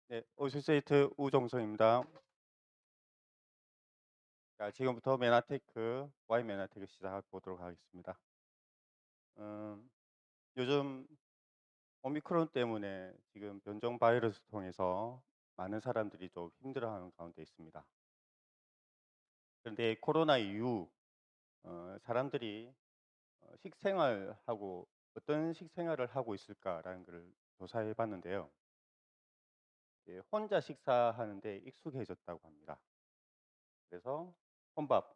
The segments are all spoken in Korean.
네, 오실세이트 우종성입니다. 자, 지금부터 메나테크, Y 메나테크 시작해 보도록 하겠습니다. 음, 요즘 오미크론 때문에 지금 변종 바이러스 통해서 많은 사람들이 좀 힘들어하는 가운데 있습니다. 그런데 코로나 이후 사람들이 식생활하고 어떤 식생활을 하고 있을까라는 것을 조사해 봤는데요. 혼자 식사하는데 익숙해졌다고 합니다. 그래서 혼밥,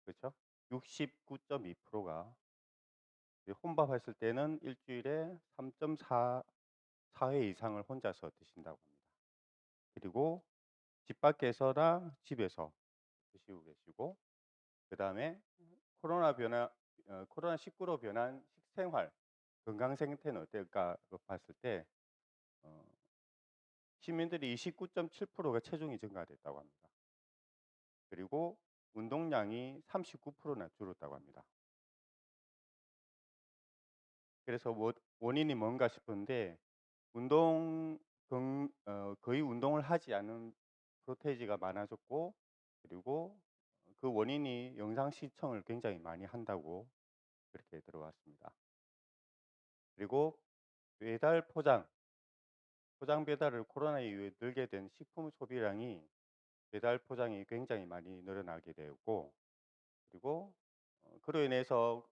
그렇죠? 69.2%가 혼밥 했을 때는 일주일에 3.4회 이상을 혼자서 드신다고 합니다. 그리고 집 밖에서나 집에서 드시고 계시고, 그 다음에 코로나19로 변한 식생활, 건강 상태는 어떨까 봤을 때, 어, 시민들이 29.7%가 체중이 증가됐다고 합니다. 그리고 운동량이 39%나 줄었다고 합니다. 그래서 원인이 뭔가 싶은데 거의 운동을 하지 않은 프로테이지가 많아졌고, 그리고 그 원인이 영상 시청을 굉장히 많이 한다고 그렇게 들어왔습니다. 그리고 포장 배달을 코로나 이후에 늘게 된 식품 소비량이 배달 포장이 굉장히 많이 늘어나게 되었고, 그리고 그로 인해서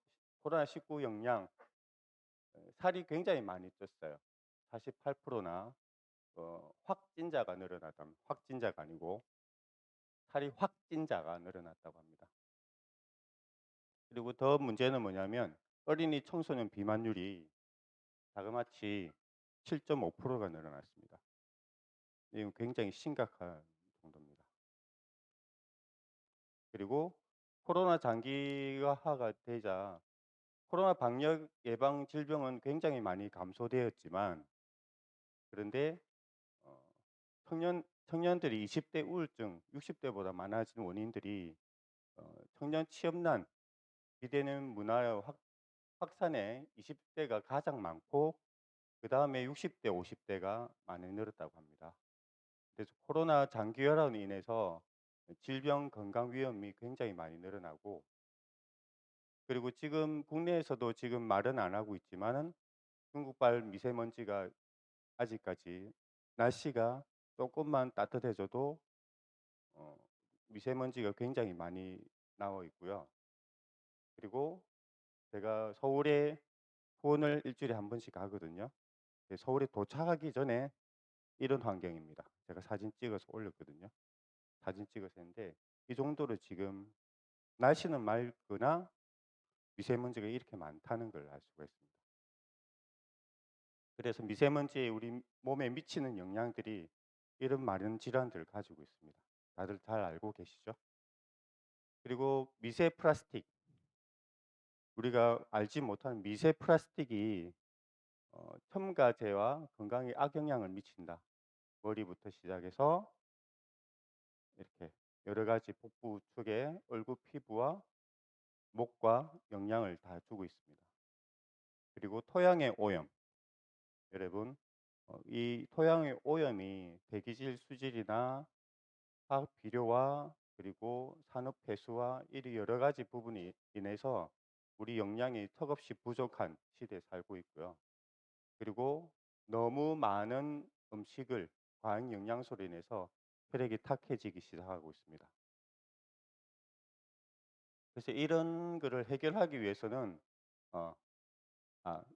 코로나19 영양 살이 굉장히 많이 쪘어요. 48%나 확진자가 늘어났다면, 확진자가 아니고 살이 확진자가 늘어났다고 합니다. 그리고 더 문제는 뭐냐면 어린이 청소년 비만율이 자그마치 7.5%가 늘어났습니다. 이건 굉장히 심각한 정도입니다. 그리고 코로나 장기화가 되자 코로나 방역 예방 질병은 굉장히 많이 감소되었지만, 그런데 어, 청년들이 20대 우울증, 60대보다 많아진 원인들이 청년 취업난, 기대는 문화의 확산에 20대가 가장 많고, 그 다음에 60대, 50대가 많이 늘었다고 합니다. 그래서 코로나 장기화로 인해서 질병 건강 위험이 굉장히 많이 늘어나고, 그리고 지금 국내에서도 지금 말은 안 하고 있지만은 중국발 미세먼지가 아직까지 날씨가 조금만 따뜻해져도 어, 미세먼지가 굉장히 많이 나와 있고요. 그리고 제가 서울에 수원을 일주일에 한 번씩 가거든요. 서울에 도착하기 전에 이런 환경입니다. 제가 사진 찍어서 올렸거든요. 사진 찍어서 했는데 이 정도로 지금 날씨는 맑으나 미세먼지가 이렇게 많다는 걸 알 수가 있습니다. 그래서 미세먼지에 우리 몸에 미치는 영향들이 이런 많은 질환들을 가지고 있습니다. 다들 잘 알고 계시죠? 그리고 미세 플라스틱, 우리가 알지 못하는 미세 플라스틱이 첨가제와 건강에 악영향을 미친다. 머리부터 시작해서 이렇게 여러 가지 복부 쪽에 얼굴 피부와 목과 영향을 다 주고 있습니다. 그리고 토양의 오염. 여러분, 이 토양의 오염이 대기질 수질이나 화학 비료와 그리고 산업 폐수와 이 여러 가지 부분이 인해서 우리 영양이 턱없이 부족한 시대에 살고 있고요. 그리고 너무 많은 음식을 과잉 영양소로 인해서 혈액이 탁해지기 시작하고 있습니다. 그래서 이런 거를 해결하기 위해서는 어,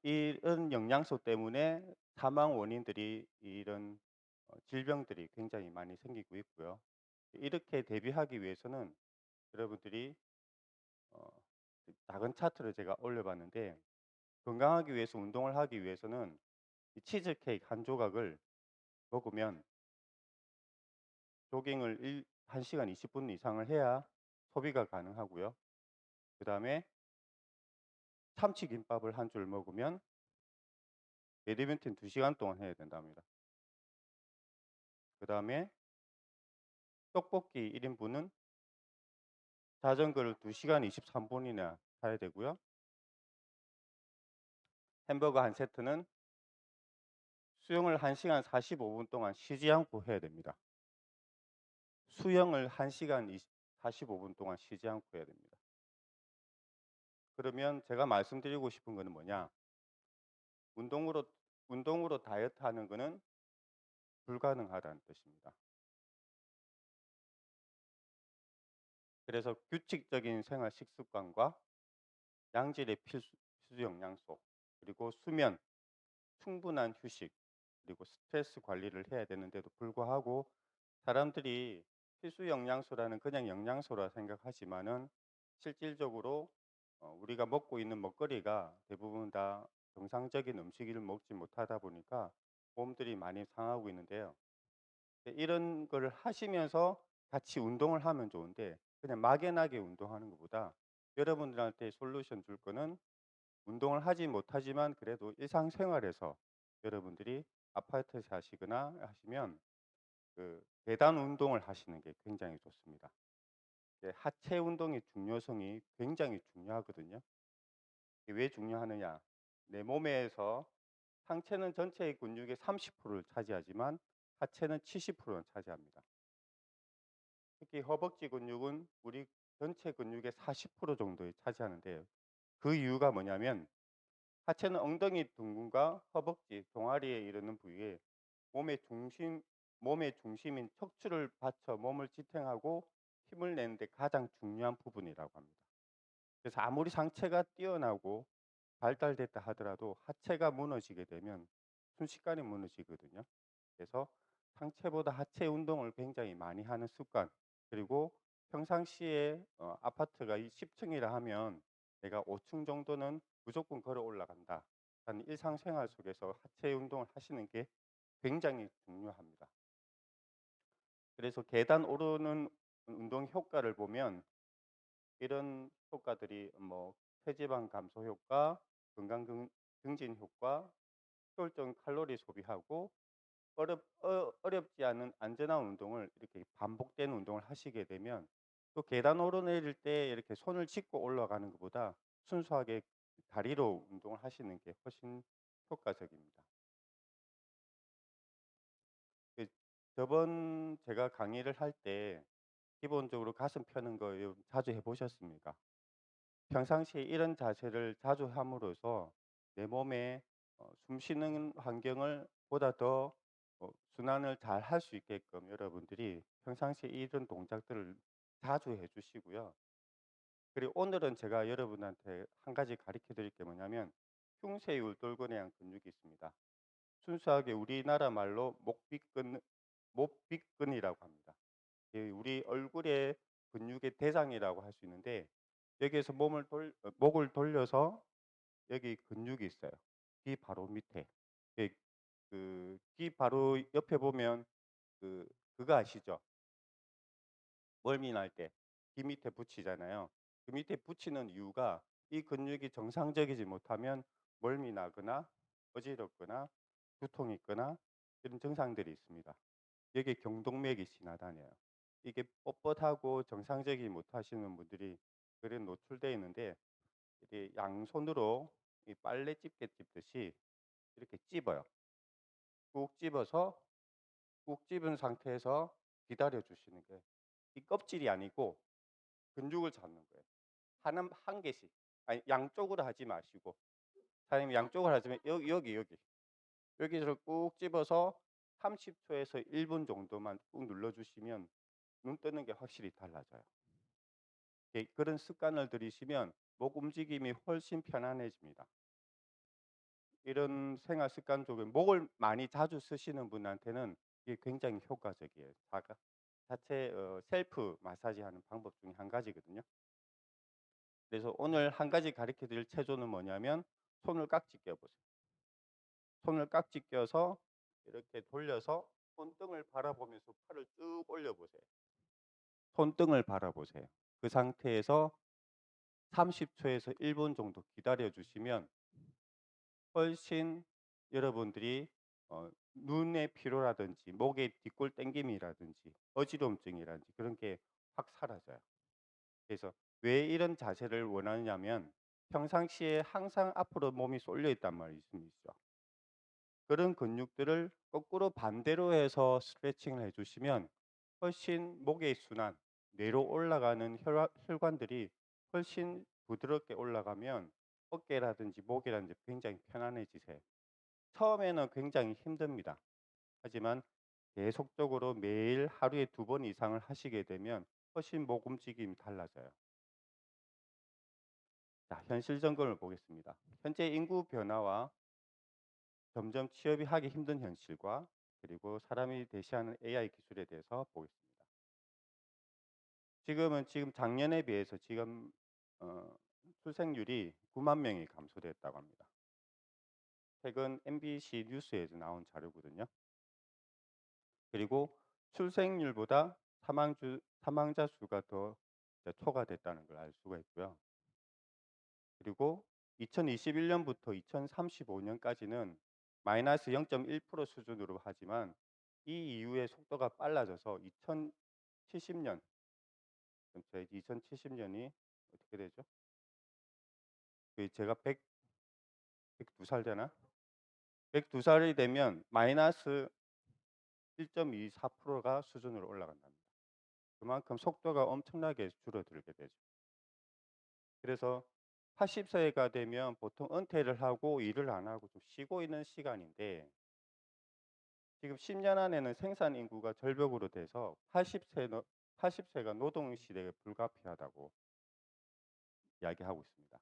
이런 영양소 때문에 사망 원인들이 이런 질병들이 굉장히 많이 생기고 있고요. 이렇게 대비하기 위해서는 여러분들이 어, 작은 차트를 제가 올려봤는데, 건강하기 위해서 운동을 하기 위해서는 이 치즈 케이크 한 조각을 먹으면 조깅을 1시간 20분 이상을 해야 소비가 가능하고요. 그 다음에 참치김밥을 한 줄 먹으면 배드민턴 2시간 동안 해야 된답니다. 그 다음에 떡볶이 1인분은 자전거를 2시간 23분이나 타야 되고요. 햄버거 한 세트는 수영을 1 시간 45분 동안 쉬지 않고 해야 됩니다. 수영을 1 시간 45분 동안 쉬지 않고 해야 됩니다. 그러면 제가 말씀드리고 싶은 거는 뭐냐? 운동으로 운동으로 다이어트하는 거는 불가능하다는 뜻입니다. 그래서 규칙적인 생활 식습관과 양질의 필수 영양소, 그리고 수면, 충분한 휴식, 그리고 스트레스 관리를 해야 되는데도 불구하고 사람들이 필수 영양소라는 그냥 영양소라 생각하지만은 실질적으로 우리가 먹고 있는 먹거리가 대부분 다 정상적인 음식을 먹지 못하다 보니까 몸들이 많이 상하고 있는데요. 이런 거를 하시면서 같이 운동을 하면 좋은데 그냥 막연하게 운동하는 것보다 여러분들한테 솔루션 줄 거는 운동을 하지 못하지만 그래도 일상생활에서 여러분들이 아파트 사시거나 하시면 그 계단 운동을 하시는 게 굉장히 좋습니다. 하체 운동의 중요성이 굉장히 중요하거든요. 이게 왜 중요하느냐? 내 몸에서 상체는 전체의 근육의 30%를 차지하지만 하체는 70%를 차지합니다. 특히 허벅지 근육은 우리 전체 근육의 40% 정도를 차지하는데요. 그 이유가 뭐냐면 하체는 엉덩이 둥근과 허벅지, 종아리에 이르는 부위에 몸의 중심 몸의 중심인 척추를 받쳐 몸을 지탱하고 힘을 내는 데 가장 중요한 부분이라고 합니다. 그래서 아무리 상체가 뛰어나고 발달됐다 하더라도 하체가 무너지게 되면 순식간에 무너지거든요. 그래서 상체보다 하체 운동을 굉장히 많이 하는 습관, 그리고 평상시에 아파트가 10층이라 하면 내가 5층 정도는 무조건 걸어 올라간다 하는 일상생활 속에서 하체 운동을 하시는 게 굉장히 중요합니다. 그래서 계단 오르는 운동 효과를 보면 이런 효과들이 뭐 체지방 감소 효과, 건강 증진 효과, 효율적인 칼로리 소비하고 어렵지 않은 안전한 운동을 이렇게 반복되는 운동을 하시게 되면 또 계단 오르내릴 때 이렇게 손을 짚고 올라가는 것보다 순수하게 다리로 운동을 하시는 게 훨씬 효과적입니다. 그 저번 제가 강의를 할 때 기본적으로 가슴 펴는 거 자주 해 보셨습니까? 평상시에 이런 자세를 자주 함으로써 내 몸에 숨 쉬는 환경을 보다 더 순환을 잘 할 수 있게끔 여러분들이 평상시에 이런 동작들을 자주 해 주시고요. 그리고 오늘은 제가 여러분한테 한 가지 가르쳐 드릴 게 뭐냐면 흉쇄율돌근이라는 근육이 있습니다. 순수하게 우리나라 말로 목비근이라고 합니다. 우리 얼굴의 근육의 대장이라고 할 수 있는데 여기에서 목을 돌려서 여기 근육이 있어요. 귀 바로 밑에. 예, 귀 바로 옆에 보면 그 그거 아시죠? 멀미 날 때 귀 밑에 붙이잖아요. 그 밑에 붙이는 이유가 이 근육이 정상적이지 못하면 멀미 나거나 어지럽거나 두통이 있거나 이런 증상들이 있습니다. 여기에 경동맥이 지나다녀요. 이게 뻣뻣하고 정상적이지 못하시는 분들이 그래 노출되어 있는데 이렇게 양손으로 이 빨래 집게 집듯이 이렇게 집어요. 꾹 집어서 꾹 집은 상태에서 기다려 주시는 게 이 껍질이 아니고 근육을 잡는 거예요. 한 개씩. 아니 양쪽으로 하지 마시고 사장님이 양쪽으로 하지만 여기 여기를 꾹 집어서 30 초에서 1분 정도만 꾹 눌러 주시면 눈 뜨는 게 확실히 달라져요. 그런 습관을 들이시면 목 움직임이 훨씬 편안해집니다. 이런 생활 습관 쪽에 목을 많이 자주 쓰시는 분한테는 이게 굉장히 효과적이에요. 자체 셀프 마사지하는 방법 중에 한 가지거든요. 그래서 오늘 한 가지 가르쳐 드릴 체조는 뭐냐면 손을 깍지 껴 보세요. 손을 깍지 껴서 이렇게 돌려서 손등을 바라보면서 팔을 쭉 올려 보세요. 손등을 바라보세요. 그 상태에서 30 초에서 1분 정도 기다려 주시면 훨씬 여러분들이 눈의 피로라든지 목의 뒷골 당김이라든지 어지럼증이라든지 그런 게 확 사라져요. 그래서 왜 이런 자세를 원하느냐면 평상시에 항상 앞으로 몸이 쏠려 있단 말씀이죠. 그런 근육들을 거꾸로 반대로 해서 스트레칭을 해 주시면 훨씬 목의 순환, 뇌로 올라가는 혈관들이 훨씬 부드럽게 올라가면 어깨라든지 목이라든지 굉장히 편안해지세요. 처음에는 굉장히 힘듭니다. 하지만 계속적으로 매일 하루에 2번 이상을 하시게 되면 훨씬 목 움직임이 달라져요. 자, 현실 점검을 보겠습니다. 현재 인구 변화와 점점 취업이 하기 힘든 현실과 그리고 사람이 대시하는 AI 기술에 대해서 보겠습니다. 지금 작년에 비해서 지금 어, 출생률이 9만 명이 감소됐다고 합니다. 최근 MBC 뉴스에서 나온 자료거든요. 그리고 출생률보다 사망자 수가 더 이제 초과됐다는 걸 알 수가 있고요. 그리고 2021년부터 2035년까지는 마이너스 0.1% 수준으로 하지만 이 이후에 속도가 빨라져서 2070년, 저희 2070년이 어떻게 되죠? 제가 102살 되나? 102살이 되면 마이너스 1.24%가 수준으로 올라간답니다. 그만큼 속도가 엄청나게 줄어들게 되죠. 그래서 80세가 되면 보통 은퇴를 하고 일을 안 하고 좀 쉬고 있는 시간인데 지금 10년 안에는 생산 인구가 절벽으로 돼서 80세가 노동 시대에 불가피하다고 이야기하고 있습니다.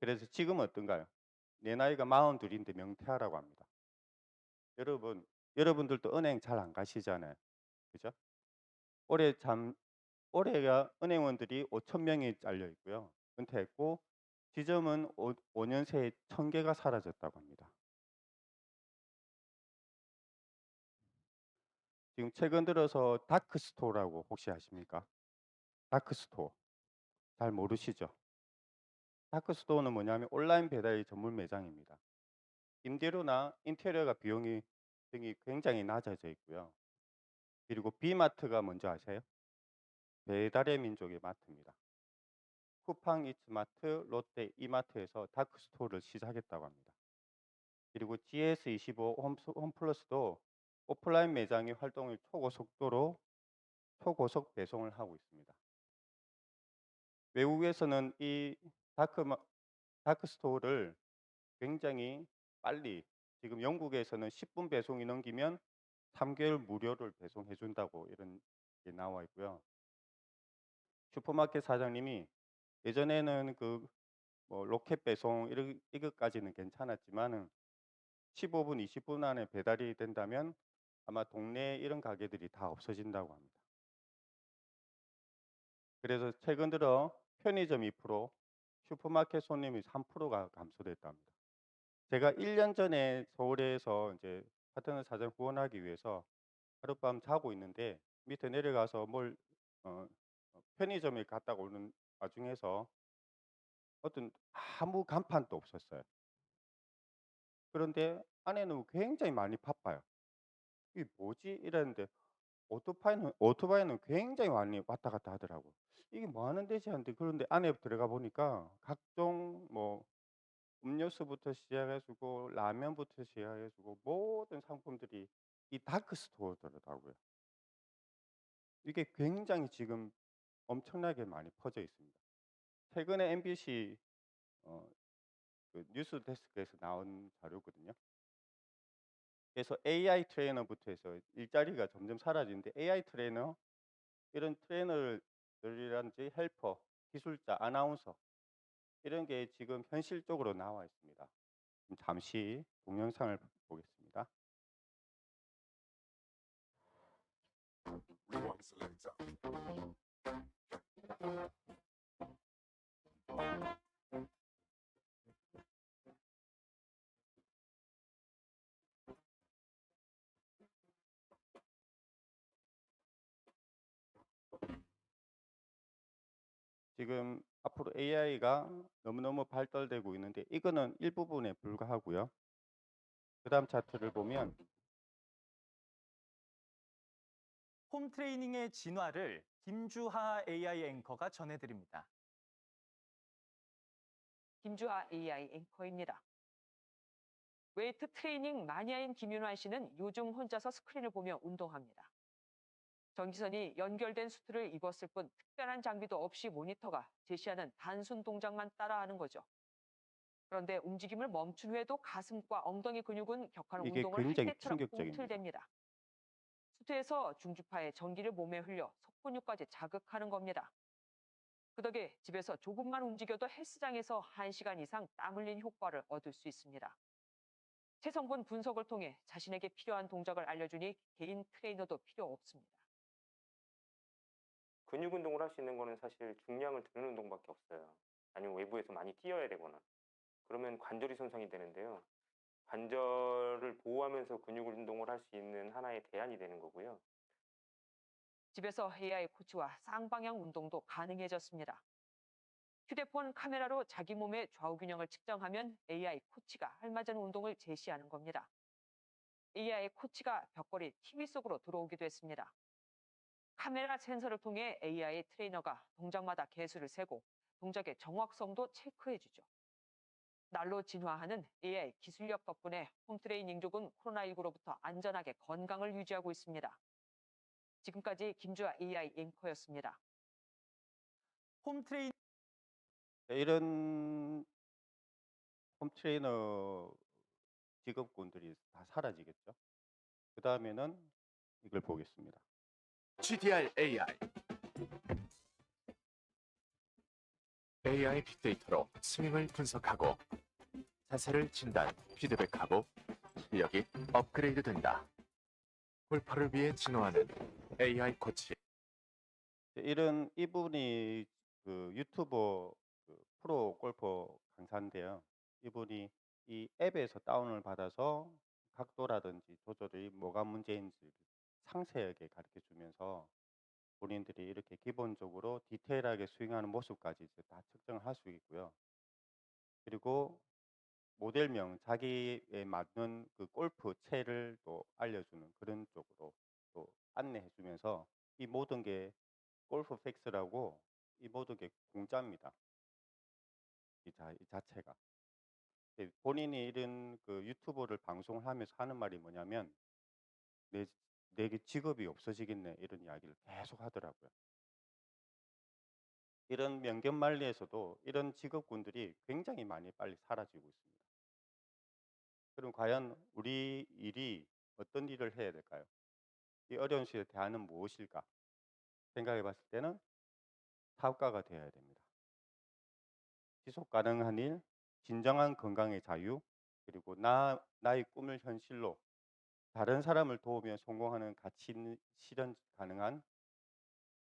그래서 지금은 어떤가요? 내 나이가 42인데 명퇴하라고 합니다. 여러분들도 은행 잘 안 가시잖아요. 그죠? 올해 올해가 은행원들이 5천 명이 잘려 있고요. 은퇴했고 지점은 5년 새에 1,000개가 사라졌다고 합니다. 지금 최근 들어서 다크스토어라고 혹시 아십니까? 다크스토어. 잘 모르시죠? 다크스토어는 뭐냐면 온라인 배달 전문 매장입니다. 임대료나 인테리어가 비용이 등이 굉장히 낮아져 있고요. 그리고 비마트가 뭔지 아세요? 배달의 민족의 마트입니다. 쿠팡 이츠마트, 롯데 이마트에서 다크스토어를 시작했다고 합니다. 그리고 GS25 홈플러스도 오프라인 매장의 활동을 초고속 배송을 하고 있습니다. 외국에서는 이 다크스토어를 굉장히 빨리 지금 영국에서는 10분 배송이 넘기면 3개월 무료를 배송해 준다고 이런 게 나와 있고요. 슈퍼마켓 사장님이 예전에는 뭐 로켓 배송 이것까지는 괜찮았지만은 15분, 20분 안에 배달이 된다면 아마 동네에 이런 가게들이 다 없어진다고 합니다. 그래서 최근 들어 편의점 2%, 슈퍼마켓 손님이 3%가 감소됐답니다. 제가 1년 전에 서울에서 이제 파트너 사장 후원하기 위해서 하룻밤 자고 있는데 밑에 내려가서 어, 편의점에 갔다가 오는 와중에서 어떤 아무 간판도 없었어요. 그런데 안에는 굉장히 많이 바빠요. 이게 뭐지? 이랬는데 오토바이는 굉장히 많이 왔다 갔다 하더라고요. 이게 뭐 하는 데지 하는데 그런데 안에 들어가 보니까 각종 뭐 음료수부터 시작해 가지고 라면부터 시작해 가지고 모든 상품들이 이 다크 스토어더라고요. 이게 굉장히 지금 엄청나게 많이 퍼져 있습니다. 최근에 MBC 어 뉴스 데스크에서 나온 자료거든요. 그래서 AI 트레이너부터 해서 일자리가 점점 사라지는데 AI 트레이너 이런 트레이너들이라든지 헬퍼, 기술자, 아나운서 이런 게 지금 현실적으로 나와 있습니다. 잠시 동영상을 보겠습니다. 지금 앞으로 AI가 너무너무 발달되고 있는데 이거는 일부분에 불과하고요. 그다음 차트를 보면 홈 트레이닝의 진화를 김주하 AI 앵커가 전해드립니다. 김주하 AI 앵커입니다. 웨이트 트레이닝 마니아인 김윤환 씨는 요즘 혼자서 스크린을 보며 운동합니다. 전기선이 연결된 수트를 입었을 뿐 특별한 장비도 없이 모니터가 제시하는 단순 동작만 따라하는 거죠. 그런데 움직임을 멈춘 후에도 가슴과 엉덩이 근육은 격한 이게 운동을 할 굉장히 때처럼 충격적입니다. 꿈틀댑니다. 수트에서 중주파의 전기를 몸에 흘려 속근육까지 자극하는 겁니다. 그 덕에 집에서 조금만 움직여도 헬스장에서 1시간 이상 땀 흘린 효과를 얻을 수 있습니다. 체성분 분석을 통해 자신에게 필요한 동작을 알려주니 개인 트레이너도 필요 없습니다. 근육 운동을 할 수 있는 거는 사실 중량을 드는 운동밖에 없어요. 아니면 외부에서 많이 뛰어야 되거나. 그러면 관절이 손상이 되는데요. 관절을 보호하면서 근육 운동을 할 수 있는 하나의 대안이 되는 거고요. 집에서 AI 코치와 쌍방향 운동도 가능해졌습니다. 휴대폰 카메라로 자기 몸의 좌우 균형을 측정하면 AI 코치가 알맞은 운동을 제시하는 겁니다. AI 코치가 벽걸이 TV 속으로 들어오기도 했습니다. 카메라 센서를 통해 AI 트레이너가 동작마다 개수를 세고 동작의 정확성도 체크해주죠. 날로 진화하는 AI 기술력 덕분에 홈트레이닝족은 코로나19로부터 안전하게 건강을 유지하고 있습니다. 지금까지 김주아 AI 앵커였습니다. 홈 트레이닝 네, 이런 홈 트레이너 직업군들이 다 사라지겠죠. 그다음에는 이걸 보겠습니다. GDR AI. AI 빅데이터로 스윙을 분석하고 자세를 진단, 피드백하고 실력이 업그레이드 된다. 골퍼를 위해 진화하는 AI 코치. 이런 이분이 그 유튜버 그 프로 골퍼 강사인데요. 이분이 이 앱에서 다운을 받아서 각도라든지 조절이 뭐가 문제인지 상세하게 가르쳐 주면서 본인들이 이렇게 기본적으로 디테일하게 스윙하는 모습까지 이제 다 측정을 할 수 있고요. 그리고 모델명, 자기에 맞는 그 골프 채를 또 알려주는 그런 쪽으로 또 안내해 주면서 이 모든 게 골프 팩스라고 이 모든 게 공짜입니다. 이 자체가. 본인이 이런 그 유튜브를 방송을 하면서 하는 말이 뭐냐면 내, 내게 직업이 없어지겠네 이런 이야기를 계속 하더라고요. 이런 명견말리에서도 이런 직업군들이 굉장히 많이 빨리 사라지고 있습니다. 그럼 과연 우리 일이 어떤 일을 해야 될까요? 이 어려운 시대에 대안은 무엇일까? 생각해 봤을 때는 사업가가 되어야 됩니다. 지속 가능한 일, 진정한 건강의 자유, 그리고 나의 꿈을 현실로 다른 사람을 도우며 성공하는 가치 있는 실현 가능한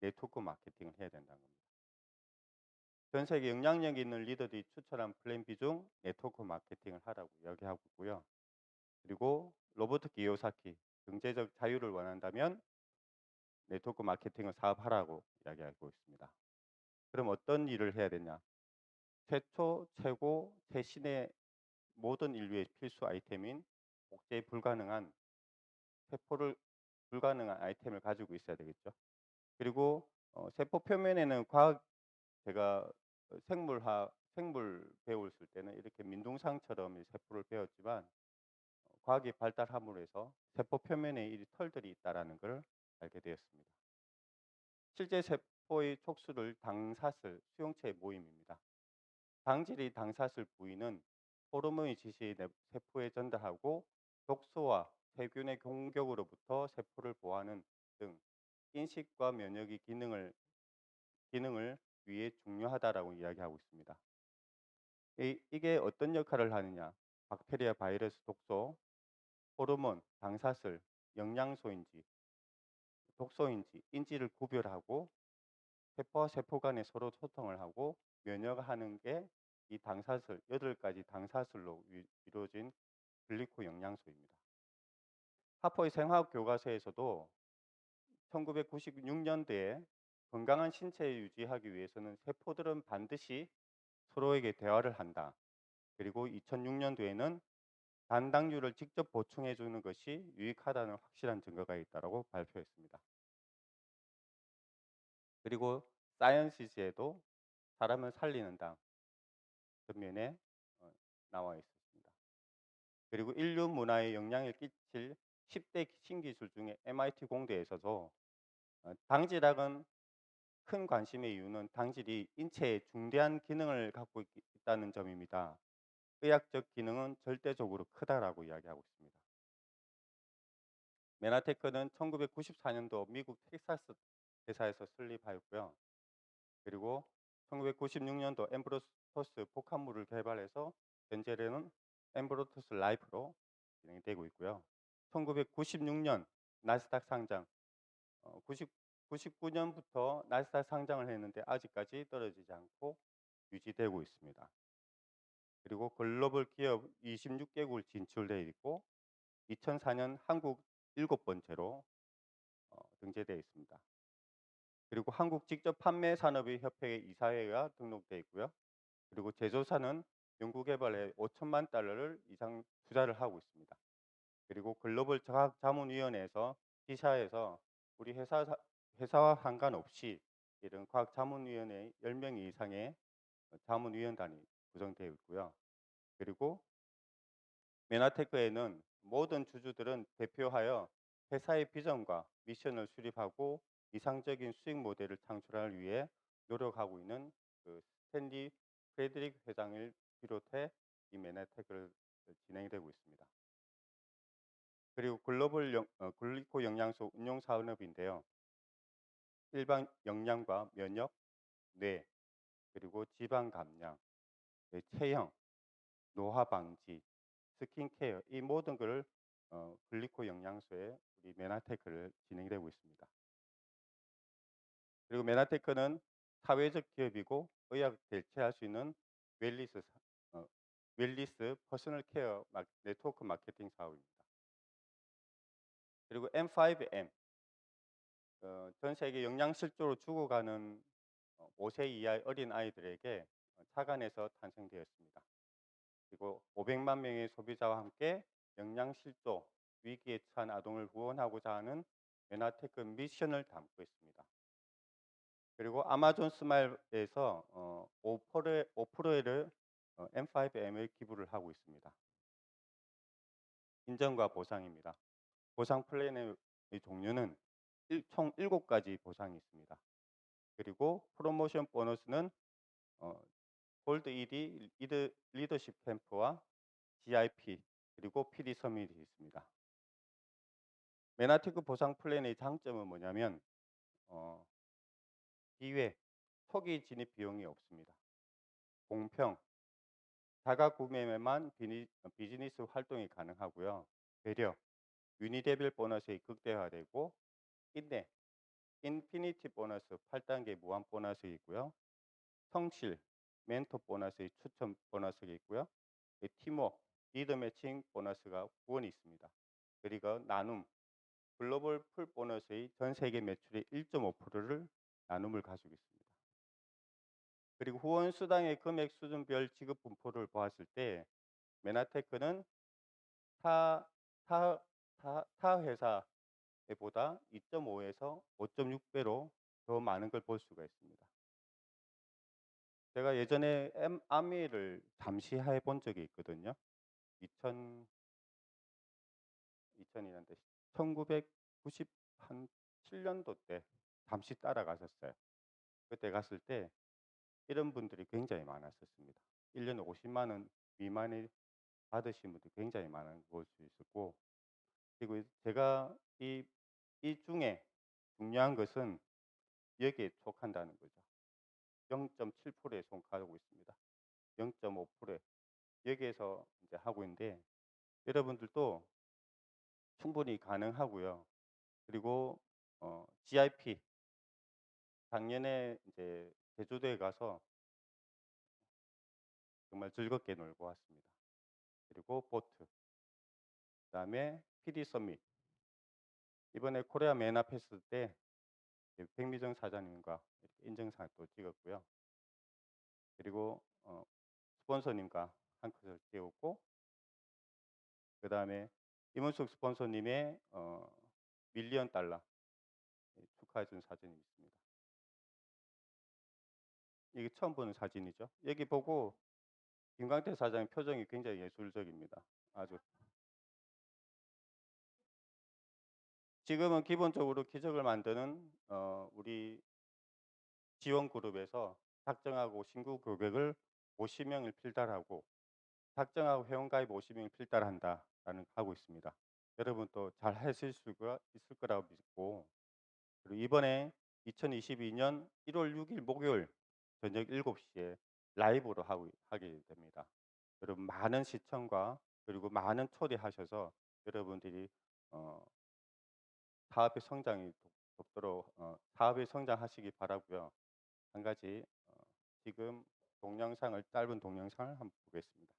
네트워크 마케팅을 해야 된다는 겁니다. 전 세계 영향력 있는 리더들이 추천한 플랜 B 중 네트워크 마케팅을 하라고 이야기하고 있고요. 그리고 로버트 기요사키, 경제적 자유를 원한다면 네트워크 마케팅을 사업하라고 이야기하고 있습니다. 그럼 어떤 일을 해야 되냐? 최초, 최고, 최신의 모든 인류의 필수 아이템인 복제 불가능한 세포를 불가능한 아이템을 가지고 있어야 되겠죠. 그리고 세포 표면에는 제가 생물 배웠을 때는 이렇게 민둥상처럼 이 세포를 배웠지만 과학이 발달함으로 해서 세포 표면에 이 털들이 있다라는 걸 알게 되었습니다. 실제 세포의 촉수를 당사슬 수용체의 모임입니다. 당질이 당사슬 부위는 호르몬의 지시 세포에 전달하고 독소와 세균의 공격으로부터 세포를 보호하는 등 인식과 면역의 기능을 위해 중요하다라고 이야기하고 있습니다. 이게 어떤 역할을 하느냐? 박테리아, 바이러스, 독소, 호르몬, 당사슬, 영양소인지, 독소인지, 인지를 구별하고 세포와 세포 간에 서로 소통을 하고 면역하는 게 이 당사슬, 8가지 당사슬로 이루어진 글리코 영양소입니다. 하퍼의 생화학 교과서에서도 1996년도에 건강한 신체를 유지하기 위해서는 세포들은 반드시 서로에게 대화를 한다. 그리고 2006년도에는 단당류를 직접 보충해 주는 것이 유익하다는 확실한 증거가 있다고 발표했습니다. 그리고 사이언시즈에도 사람을 살리는 당 전면에 나와 있습니다. 그리고 인류 문화에 영향을 끼칠 10대 신기술 중에 MIT 공대에서도 당질학은 큰 관심의 이유는 당질이 인체에 중대한 기능을 갖고 있다는 점입니다. 의학적 기능은 절대적으로 크다라고 이야기하고 있습니다. 메나테크는 1994년도 미국 텍사스 회사에서 설립하였고요. 그리고 1996년도 엠브로토스 복합물을 개발해서 현재는 엠브로토스 라이프로 진행되고 있고요. 1996년 나스닥 상장, 99년부터 나스닥 상장을 했는데 아직까지 떨어지지 않고 유지되고 있습니다. 그리고 글로벌 기업 26개국을 진출되어 있고 2004년 한국 7번째로 등재되어 있습니다. 그리고 한국 직접 판매 산업의 협회 이사회가 등록되어 있고요. 그리고 제조사는 연구개발에 5천만 달러를 이상 투자를 하고 있습니다. 그리고 글로벌 과학자문위원회에서 D사에서 우리 회사와 상관없이 이런 과학자문위원회 10명 이상의 자문위원단이 구성되어 있고요. 그리고 메나테크에는 모든 주주들은 대표하여 회사의 비전과 미션을 수립하고 이상적인 수익 모델을 창출하기 위해 노력하고 있는 그 스탠리 프레드릭 회장을 비롯해 이 메나테크를 진행되고 있습니다. 그리고 글로벌 글리코 영양소 운용 산업인데요. 일반 영양과 면역, 뇌, 그리고 지방 감량, 체형, 노화 방지, 스킨케어 이 모든 것을 글리코 영양소에 우리 메나테크를 진행되고 있습니다. 그리고 메나테크는 사회적 기업이고 의학 대체할 수 있는 웰리스 퍼스널 케어 네트워크 마케팅 사업입니다. 그리고 M5M 전 세계 영양실조로 죽어가는 5세 이하의 어린 아이들에게 착안해서 탄생되었습니다. 그리고 500만 명의 소비자와 함께 영양실조 위기에 처한 아동을 구원하고자 하는 메나테크 미션을 담고 있습니다. 그리고 아마존 스마일에서 5%를 M5M에 기부를 하고 있습니다. 인정과 보상입니다. 보상 플랜의 종류는 총 7가지 보상이 있습니다. 그리고 프로모션 보너스는 골드 ED 리더십 캠프와 GIP 그리고 PD 서밋이 있습니다. 메나테크 보상 플랜의 장점은 뭐냐면 기회, 초기 진입 비용이 없습니다. 공평, 자가 구매에만 비즈니스 활동이 가능하고요. 배려, 유니레벨 보너스의 극대화되고 인내, 인피니티 보너스 8단계 무한 보너스 있고요. 성실, 멘토 보너스의 추천 보너스가 있고요. 팀워크, 리더 매칭 보너스가 9원이 있습니다. 그리고 나눔, 글로벌 풀 보너스의 전 세계 매출의 1.5%를 나눔을 가지고 있습니다. 그리고 후원 수당의 금액 수준별 지급 분포를 보았을 때 메나테크는 타 회사보다 2.5에서 5.6배로 더 많은 걸 볼 수가 있습니다. 제가 예전에 암웨이를 잠시 해본 적이 있거든요. 2000년대 1997년도 때 잠시 따라갔었어요. 그때 갔을 때 이런 분들이 굉장히 많았었습니다. 1년에 50만 원 미만에 받으신 분들이 굉장히 많은 걸 볼 수 있었고, 그리고 제가 이 중에 중요한 것은 여기에 속한다는 거죠. 0.7%에 속하고 있습니다. 0.5%에 여기에서 이제 하고 있는데 여러분들도 충분히 가능하고요. 그리고 GIP 작년에 이제 제주도에 가서 정말 즐겁게 놀고 왔습니다. 그리고 보트, 그다음에 PD 서밋 이번에 코리아 메나 페스트 때 백미정 사장님과 이렇게 인증사를 또 찍었고요. 그리고 스폰서님과 한 컷을 찍었고, 그 다음에 임은숙 스폰서님의 밀리언 달러 축하해준 사진이 있습니다. 이게 처음 보는 사진이죠. 여기 보고 김광태 사장의 표정이 굉장히 예술적입니다. 아주 지금은 기본적으로 기적을 만드는 우리 지원 그룹에서 작정하고 신규 고객을 50명을 필달하고 작정하고 회원가입 50명을 필달한다라는 하고 있습니다. 여러분 또 잘 하실 수가 있을 거라고 믿고 그리고 이번에 2022년 1월 6일 목요일 저녁 7시에 라이브로 하게 됩니다. 여러분 많은 시청과 그리고 많은 초대하셔서 여러분들이 어, 사업의 성장이 돕도록 사업의 성장하시기 바라고요. 한 가지 지금 동영상을 짧은 동영상을 한번 보겠습니다.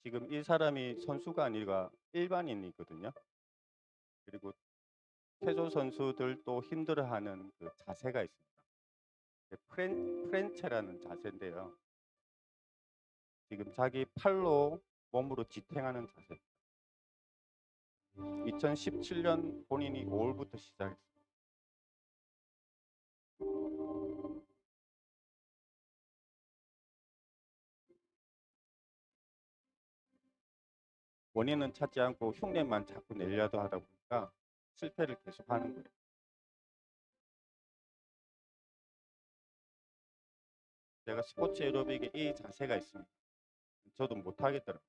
지금 이 사람이 선수가 아니라 일반인이거든요. 그리고 체조 선수들도 힘들어하는 그 자세가 있습니다. 프렌체라는 자세인데요. 지금 자기 팔로 몸으로 지탱하는 자세. 2017년 본인이 5월부터 시작했습니다. 원인은 찾지 않고 흉내만 자꾸 내려고 하다 보니까 실패를 계속하는 거예요. 제가 스포츠 에어로빅에 이 자세가 있습니다. 저도 못하겠더라고요.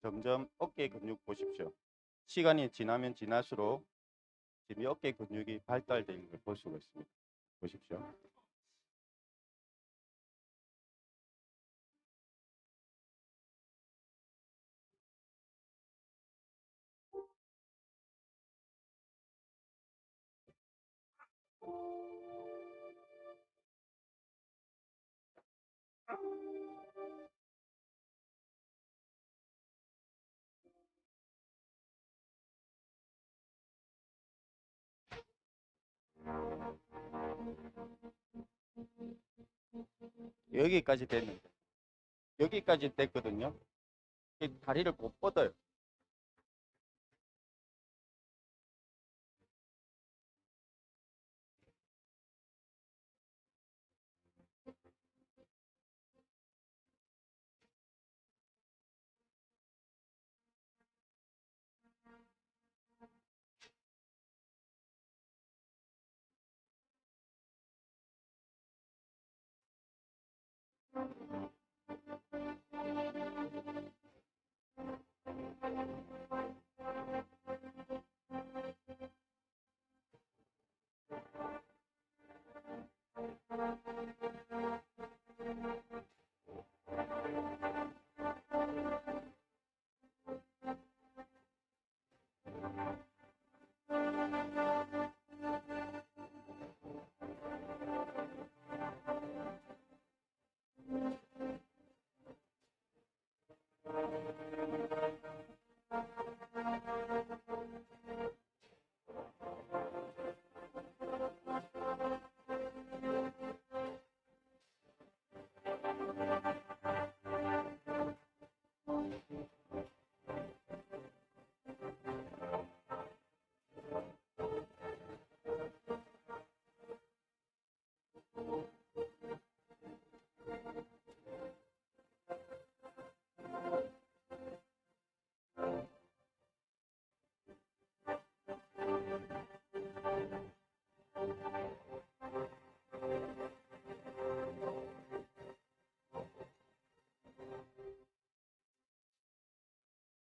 점점 어깨 근육 보십시오. 시간이 지나면 지날수록 지금 어깨 근육이 발달되는 걸 볼 수가 있습니다. 보십시오. 여기까지 됐는데 여기까지 됐거든요. 이 다리를 못 뻗어요.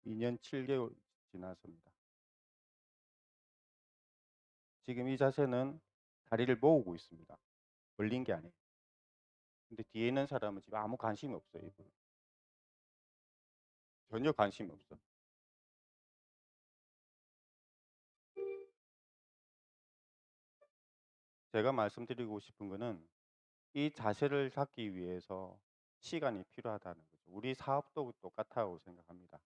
이 년 7개월 지났습니다. 지금 이 자세는 다리를 모으고 있습니다. 벌린 게 아니에요. 근데 뒤에 있는 사람은 지금 아무 관심이 없어요. 이분은. 전혀 관심이 없어. 제가 말씀드리고 싶은 거는 이 자세를 잡기 위해서 시간이 필요하다는 거죠. 우리 사업도 똑같다고 생각합니다.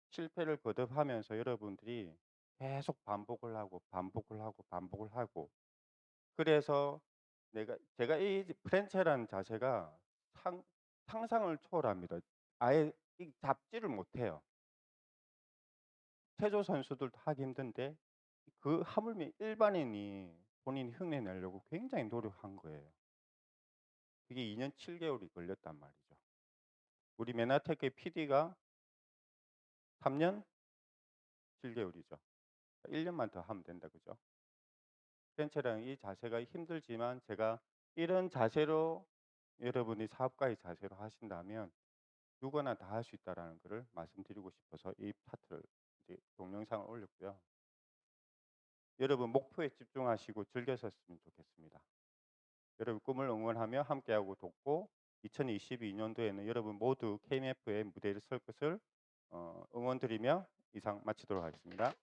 실패를 거듭하면서 여러분들이 계속 반복을 하고 반복을 하고 반복을 하고 그래서 제가 이 프렌체라는 자세가 상상을 초월합니다. 아예 잡지를 못해요. 체조 선수들도 하기 힘든데 그 하물며 일반인이 본인이 흉내 내려고 굉장히 노력한 거예요. 그게 2년 7개월이 걸렸단 말이죠. 우리 메나테크의 PD가 3년 7개월이죠. 1년만 더 하면 된다, 그죠? 프랜차이즈라는 이 자세가 힘들지만 제가 이런 자세로 여러분이 사업가의 자세로 하신다면 누구나 다 할 수 있다라는 것을 말씀드리고 싶어서 이 파트를 이제 동영상을 올렸고요. 여러분 목표에 집중하시고 즐겼었으면 좋겠습니다. 여러분 꿈을 응원하며 함께하고 돕고 2022년도에는 여러분 모두 KMF의 무대를 설 것을 응원드리며 이상 마치도록 하겠습니다.